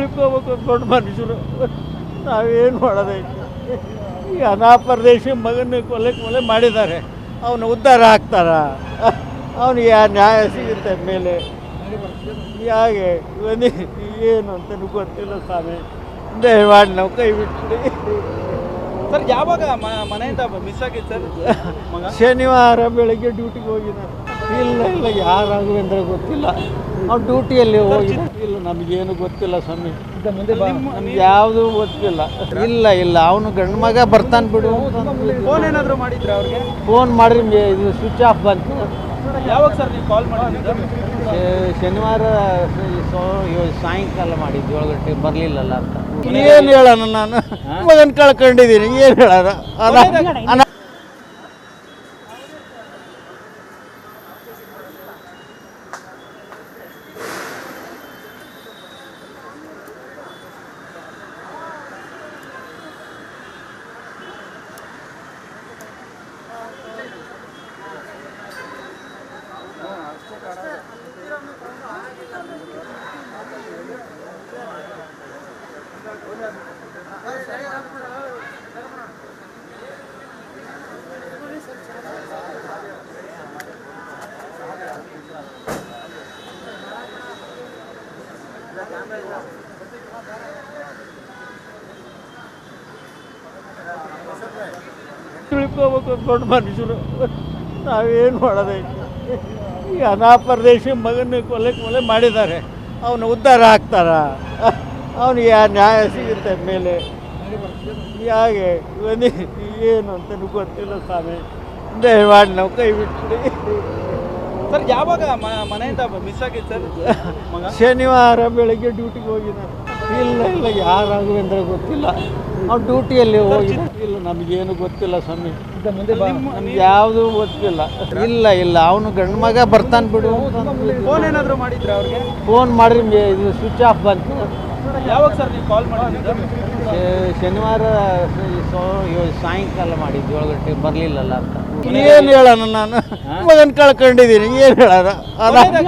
ತಿಳ್ಕೋಬೇಕು ದೊಡ್ಡ ಮನುಷ್ಯರು. ನಾವೇನು ಮಾಡೋದೈತೆ? ಈ ಅನಾಪರದೇಶಿ ಮಗನ ಕೊಲೆ ಮಾಡಿದ್ದಾರೆ. ಅವನು ಉದ್ಧಾರ ಆಗ್ತಾರ? ಅವನಿಗೆ ನ್ಯಾಯ ಸಿಗುತ್ತೆ ಮೇಲೆ? ಹೇಗೆ ಏನು ಅಂತ ಗೊತ್ತಿಲ್ಲ ಸ್ವಾಮಿ. ದಯಮಾಡಿ ನಾವು ಕೈ ಬಿಟ್ಬಿಡಿ ಸರ್. ಯಾವಾಗ ಮನೆಯಿಂದ ಮಿಸ್ ಆಗಿತ್ತು ಸರ್ ಮಗ? ಶನಿವಾರ ಬೆಳಗ್ಗೆ ಡ್ಯೂಟಿಗೆ ಹೋಗಿದ್ದಾರೆ. ಇಲ್ಲ ಯಾರಾಗುವೆಂದ್ರೆ ಗೊತ್ತಿಲ್ಲ. ಅವ್ನು ಡ್ಯೂಟಿಯಲ್ಲಿ ಹೋಗಿಲ್ಲ. ಇಲ್ಲ ನಮಗೇನು ಗೊತ್ತಿಲ್ಲ ಸ್ವಾಮಿ. ನಮ್ಗೆ ಯಾವುದೂ ಗೊತ್ತಿಲ್ಲ. ಇಲ್ಲ ಅವನು ಗಂಡು ಮಗ ಬರ್ತಾನೆ ಬಿಡು. ಫೋನ್ ಏನಾದರೂ ಮಾಡಿದ್ರೆ ಅವ್ರಿಗೆ? ಫೋನ್ ಮಾಡ್ರಿ ಇದು ಸ್ವಿಚ್ ಆಫ್ ಬಂತು. ಯಾವಾಗ ಸರ್ ನೀವು ಕಾಲ್ ಮಾಡಿದ್ದು? ಶನಿವಾರ ಸಾಯಂಕಾಲ ಮಾಡಿದ್ದು 7 ಗಂಟೆಗೆ ಬರಲಿಲ್ಲಲ್ಲ ಅಂತ. ಏನು ಹೇಳೋಣ, ನಾನು ಮಗನ ಕಳ್ಕೊಂಡಿದ್ದೀನಿ. ಏನು ಹೇಳೋಣ? ತಿಳ್ಕೋಬೇಕು ದೊಡ್ಡ ಮನುಷ್ಯರು. ನಾವೇನು ಮಾಡೋದೈತೆ? ಈ ಅನಾಪರದೇಶಿ ಮಗನ ಕೊಲೆ ಮಾಡಿದ್ದಾರೆ. ಅವನು ಉದ್ಧಾರ ಆಗ್ತಾರ? ಅವನಿಗೆ ನ್ಯಾಯ ಸಿಗುತ್ತೆ ಮೇಲೆ? ಹೇಗೆ ಏನು ಅಂತ ಗೊತ್ತಿಲ್ಲ ಸ್ವಾಮಿ. ದಯಮಾಡಿ ನಾವು ಕೈ ಬಿಟ್ಬಿಡಿ ಸರ್. ಯಾವಾಗ ಮನೆಯಿಂದ ಮಿಸ್ ಆಗಿತ್ತು ಸರ್ ಮಗ? ಶನಿವಾರ ಬೆಳಗ್ಗೆ ಡ್ಯೂಟಿಗೆ ಹೋಗಿದ್ದಾರೆ. ಇಲ್ಲ ಯಾರಾಗುವೆಂದ್ರೆ ಗೊತ್ತಿಲ್ಲ. ಅವ್ನು ಡ್ಯೂಟಿಯಲ್ಲಿ ಹೋಗಿಲ್ಲ. ಇಲ್ಲ ನಮಗೇನು ಗೊತ್ತಿಲ್ಲ ಸ್ವಾಮಿ. ನಮ್ಗೆ ಯಾವುದೂ ಗೊತ್ತಿಲ್ಲ. ಇಲ್ಲ ಅವನು ಗಂಡು ಮಗ ಬರ್ತಾನೆ ಬಿಡು. ಫೋನ್ ಏನಾದರೂ ಮಾಡಿದ್ರೆ ಅವ್ರಿಗೆ? ಫೋನ್ ಮಾಡ್ರಿ ಇದು ಸ್ವಿಚ್ ಆಫ್ ಬಂತು. ಯಾವಾಗ ಸರ್ ನೀವು ಕಾಲ್ ಮಾಡಿದ್ದು? ಶನಿವಾರ ಸಾಯಂಕಾಲ ಮಾಡಿದ್ದು 7 ಗಂಟೆಗೆ ಬರಲಿಲ್ಲಲ್ಲ ಅಂತ. ಏನು ಹೇಳೋಣ? ನಾನು ಮಗನ ಕಳ್ಕೊಂಡಿದ್ದೀನಿ. ಏನು ಹೇಳೋಣ?